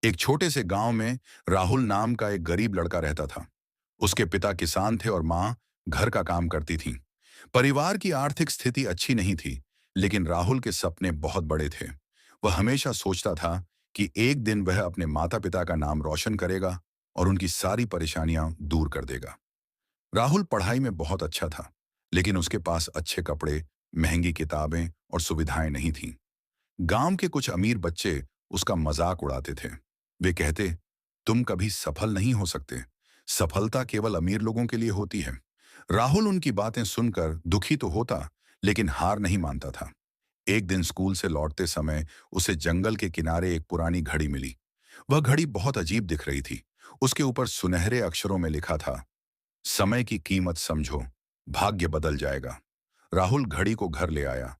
एक छोटे से गांव में राहुल नाम का एक गरीब लड़का रहता था। उसके पिता किसान थे और माँ घर का काम करती थी। परिवार की आर्थिक स्थिति अच्छी नहीं थी, लेकिन राहुल के सपने बहुत बड़े थे। वह हमेशा सोचता था कि एक दिन वह अपने माता पिता का नाम रोशन करेगा और उनकी सारी परेशानियां दूर कर देगा। राहुल पढ़ाई में बहुत अच्छा था, लेकिन उसके पास अच्छे कपड़े, महंगी किताबें और सुविधाएं नहीं थीं। गांव के कुछ अमीर बच्चे उसका मजाक उड़ाते थे। वे कहते, तुम कभी सफल नहीं हो सकते, सफलता केवल अमीर लोगों के लिए होती है। राहुल उनकी बातें सुनकर दुखी तो होता, लेकिन हार नहीं मानता था। एक दिन स्कूल से लौटते समय उसे जंगल के किनारे एक पुरानी घड़ी मिली। वह घड़ी बहुत अजीब दिख रही थी। उसके ऊपर सुनहरे अक्षरों में लिखा था, समय की कीमत समझो, भाग्य बदल जाएगा। राहुल घड़ी को घर ले आया।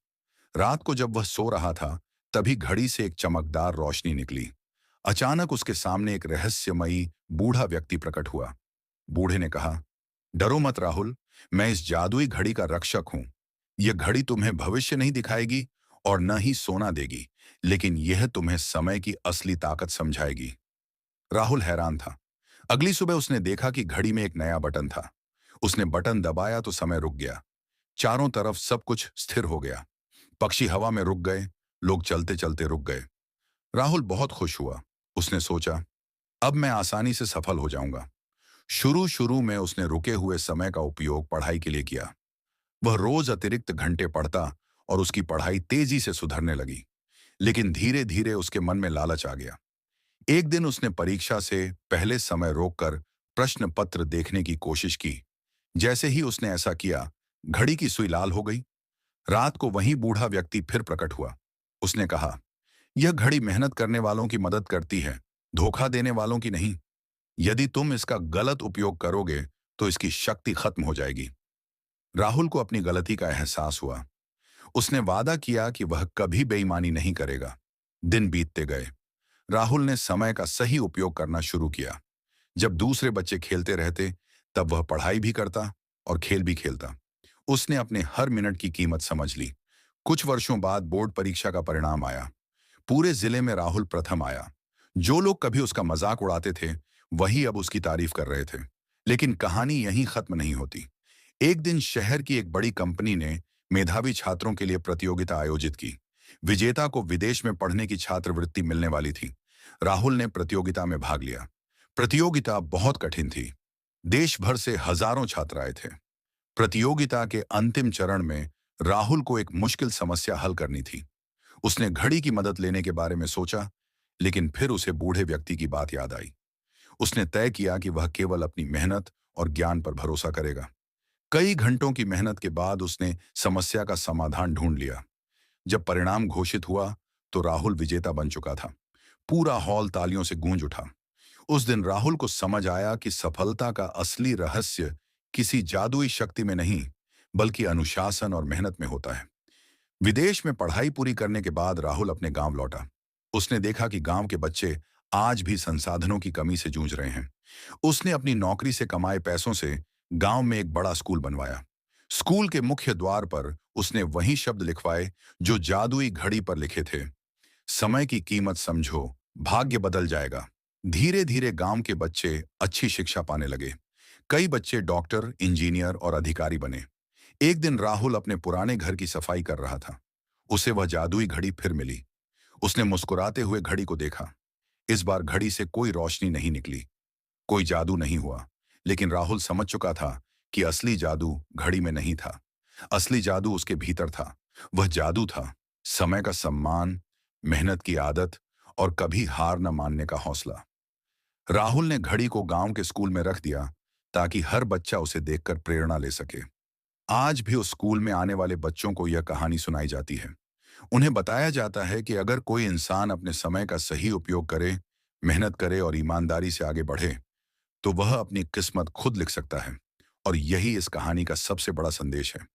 रात को जब वह सो रहा था, तभी घड़ी से एक चमकदार रोशनी निकली। अचानक उसके सामने एक रहस्यमयी बूढ़ा व्यक्ति प्रकट हुआ। बूढ़े ने कहा, डरो मत राहुल, मैं इस जादुई घड़ी का रक्षक हूं। यह घड़ी तुम्हें भविष्य नहीं दिखाएगी और न ही सोना देगी, लेकिन यह तुम्हें समय की असली ताकत समझाएगी। राहुल हैरान था। अगली सुबह उसने देखा कि घड़ी में एक नया बटन था। उसने बटन दबाया तो समय रुक गया। चारों तरफ सब कुछ स्थिर हो गया। पक्षी हवा में रुक गए, लोग चलते चलते रुक गए। राहुल बहुत खुश हुआ। उसने सोचा, अब मैं आसानी से सफल हो जाऊंगा। शुरू शुरू में उसने रुके हुए समय का उपयोग पढ़ाई के लिए किया। वह रोज अतिरिक्त घंटे पढ़ता और उसकी पढ़ाई तेजी से सुधरने लगी। लेकिन धीरे धीरे उसके मन में लालच आ गया। एक दिन उसने परीक्षा से पहले समय रोककर प्रश्न पत्र देखने की कोशिश की। जैसे ही उसने ऐसा किया, घड़ी की सुई लाल हो गई। रात को वही बूढ़ा व्यक्ति फिर प्रकट हुआ। उसने कहा, यह घड़ी मेहनत करने वालों की मदद करती है, धोखा देने वालों की नहीं। यदि तुम इसका गलत उपयोग करोगे तो इसकी शक्ति खत्म हो जाएगी। राहुल को अपनी गलती का एहसास हुआ। उसने वादा किया कि वह कभी बेईमानी नहीं करेगा। दिन बीतते गए। राहुल ने समय का सही उपयोग करना शुरू किया। जब दूसरे बच्चे खेलते रहते, तब वह पढ़ाई भी करता और खेल भी खेलता। उसने अपने हर मिनट की कीमत समझ ली। कुछ वर्षों बाद बोर्ड परीक्षा का परिणाम आया। पूरे जिले में राहुल प्रथम आया। जो लोग कभी उसका मजाक उड़ाते थे, वही अब उसकी तारीफ कर रहे थे। लेकिन कहानी यहीं खत्म नहीं होती। एक दिन शहर की एक बड़ी कंपनी ने मेधावी छात्रों के लिए प्रतियोगिता आयोजित की। विजेता को विदेश में पढ़ने की छात्रवृत्ति मिलने वाली थी। राहुल ने प्रतियोगिता में भाग लिया। प्रतियोगिता बहुत कठिन थी। देश भर से हजारों छात्र आए थे। प्रतियोगिता के अंतिम चरण में राहुल को एक मुश्किल समस्या हल करनी थी। उसने घड़ी की मदद लेने के बारे में सोचा, लेकिन फिर उसे बूढ़े व्यक्ति की बात याद आई। उसने तय किया कि वह केवल अपनी मेहनत और ज्ञान पर भरोसा करेगा। कई घंटों की मेहनत के बाद उसने समस्या का समाधान ढूंढ लिया। जब परिणाम घोषित हुआ, तो राहुल विजेता बन चुका था। पूरा हॉल तालियों से गूंज उठा। उस दिन राहुल को समझ आया कि सफलता का असली रहस्य किसी जादुई शक्ति में नहीं, बल्कि अनुशासन और मेहनत में होता है। विदेश में पढ़ाई पूरी करने के बाद राहुल अपने गांव लौटा। उसने देखा कि गांव के बच्चे आज भी संसाधनों की कमी से जूझ रहे हैं। उसने अपनी नौकरी से कमाए पैसों से गांव में एक बड़ा स्कूल बनवाया। स्कूल के मुख्य द्वार पर उसने वही शब्द लिखवाए जो जादुई घड़ी पर लिखे थे, समय की कीमत समझो, भाग्य बदल जाएगा। धीरे धीरे गांव के बच्चे अच्छी शिक्षा पाने लगे। कई बच्चे डॉक्टर, इंजीनियर और अधिकारी बने। एक दिन राहुल अपने पुराने घर की सफाई कर रहा था। उसे वह जादुई घड़ी फिर मिली। उसने मुस्कुराते हुए घड़ी को देखा। इस बार घड़ी से कोई रोशनी नहीं निकली, कोई जादू नहीं हुआ। लेकिन राहुल समझ चुका था कि असली जादू घड़ी में नहीं था। असली जादू उसके भीतर था। वह जादू था समय का सम्मान, मेहनत की आदत और कभी हार न मानने का हौसला। राहुल ने घड़ी को गांव के स्कूल में रख दिया, ताकि हर बच्चा उसे देखकर प्रेरणा ले सके। आज भी उस स्कूल में आने वाले बच्चों को यह कहानी सुनाई जाती है। उन्हें बताया जाता है कि अगर कोई इंसान अपने समय का सही उपयोग करे, मेहनत करे और ईमानदारी से आगे बढ़े, तो वह अपनी किस्मत खुद लिख सकता है। और यही इस कहानी का सबसे बड़ा संदेश है।